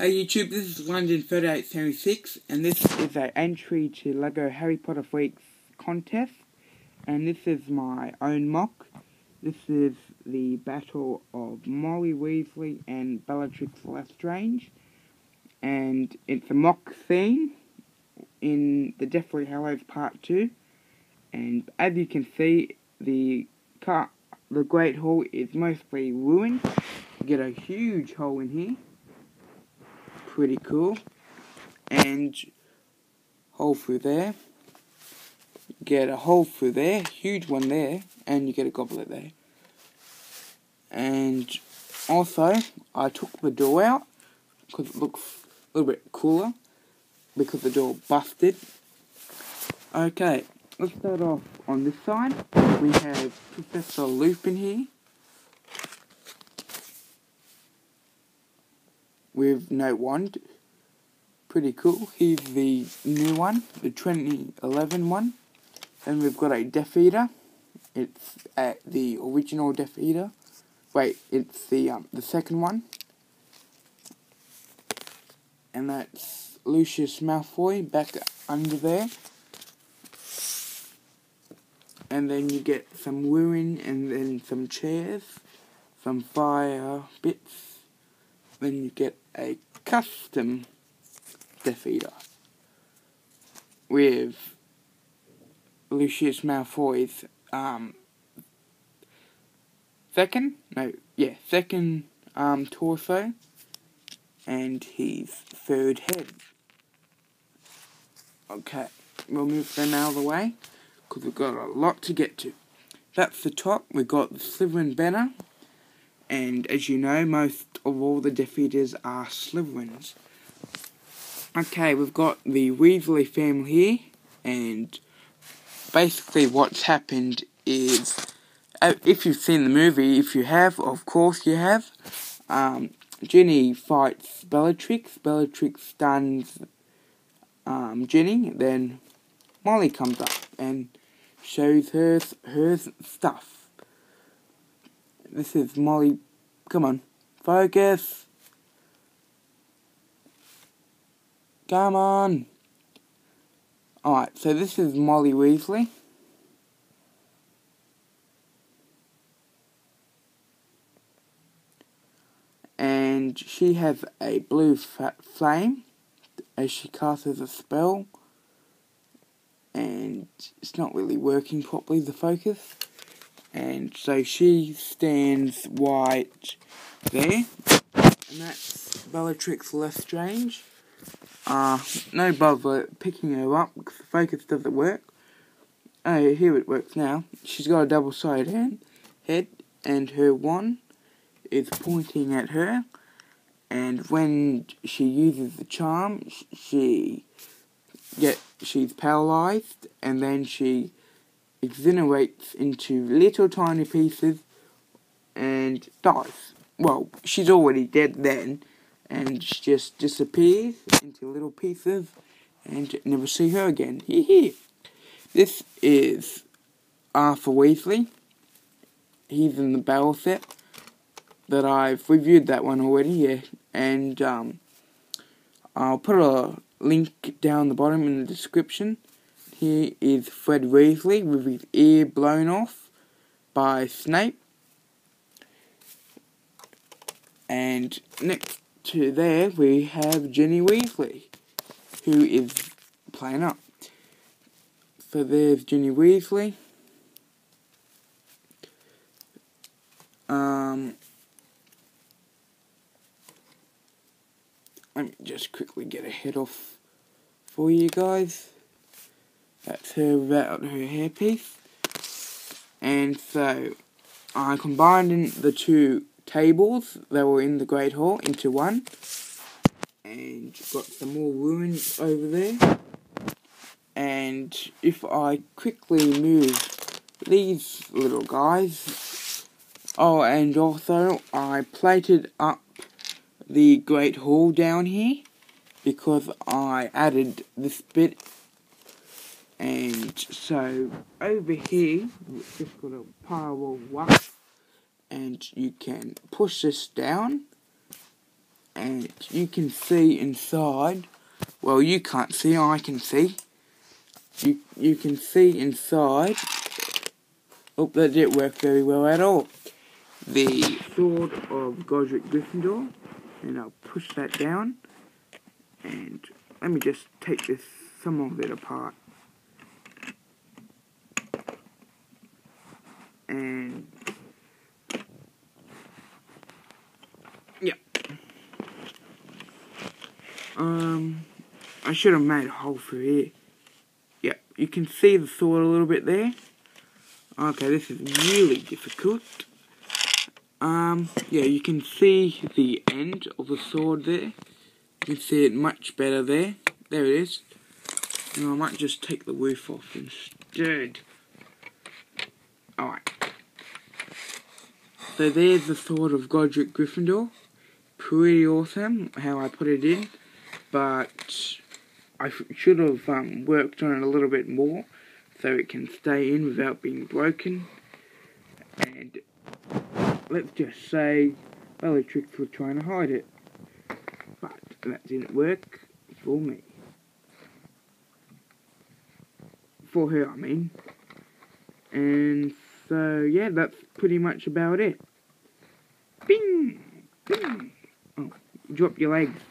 Hey YouTube, this is London 3876 and this is an entry to LEGO Harry Potter Freaks contest, and this is my own mock. This is the battle of Molly Weasley and Bellatrix Lestrange, and it's a mock scene in the Deathly Hallows Part 2, and as you can see, the Great Hall is mostly ruined. You get a huge hole in here. Pretty cool. And hole through there. Get a hole through there, huge one there, and you get a goblet there. And also, I took the door out because it looks a little bit cooler because the door busted. Okay, let's start off on this side. We have Professor Lupin here with no wand. Pretty cool. Here's the new one, the 2011 one. And we've got a Death Eater. It's the original Death Eater. Wait, it's the second one. And that's Lucius Malfoy back under there. And then you get some ruin and then some chairs, some fire bits. Then you get a custom Death Eater with Lucius Malfoy's second torso and his third head. Okay, we'll move them out of the way because we've got a lot to get to. That's the top. We've got the Slytherin banner, and as you know, most of all the Death Eaters are Slytherins. Okay, we've got the Weasley family here, and basically what's happened is, if you've seen the movie, if you have, of course you have, Ginny fights Bellatrix, Bellatrix stuns Ginny, then Molly comes up and shows her stuff. This is Molly, come on, focus. Come on. Alright, so this is Molly Weasley. And she has a blue flame as she casts a spell. And it's not really working properly, the focus. And so she stands right there. And that's Bellatrix Lestrange. No bother picking her up because the focus doesn't work. Oh, here it works now. She's got a double-sided head, and her wand is pointing at her. And when she uses the charm, she's paralyzed, and then she incinerates into little tiny pieces and dies. Well, she's already dead then. And she just disappears into little pieces and never see her again. This is Arthur Weasley. He's in the battle set that I've reviewed that one already, yeah. And I'll put a link down the bottom in the description. Here is Fred Weasley with his ear blown off by Snape. And next to there we have Ginny Weasley, who is playing up. So there's Ginny Weasley. Let me just quickly get a head off for you guys. That's her without her hairpiece. And so I combined the two tables that were in the Great Hall into one, and got some more ruins over there. And if I quickly move these little guys, oh, and also I plated up the Great Hall down here because I added this bit. And so over here we've just got a pile of wax, and you can push this down and you can see inside. Well, you can't see, I can see. You can see inside. Oh, that didn't work very well at all. The sword of Godric Gryffindor, and I'll push that down. And let me just take some of it apart. And yeah. I should have made a hole through here. Yeah, you can see the sword a little bit there. Okay, this is really difficult. Yeah, you can see the end of the sword there. You can see it much better there. There it is. And I might just take the roof off instead. Alright. So there's the sword of Godric Gryffindor. Pretty awesome how I put it in. But I should have worked on it a little bit more so it can stay in without being broken. And let's just say Bellatrix was trying to hide it. But that didn't work for me. For her, I mean. And so, yeah, that's pretty much about it. Bing! Bing! Oh, drop your legs.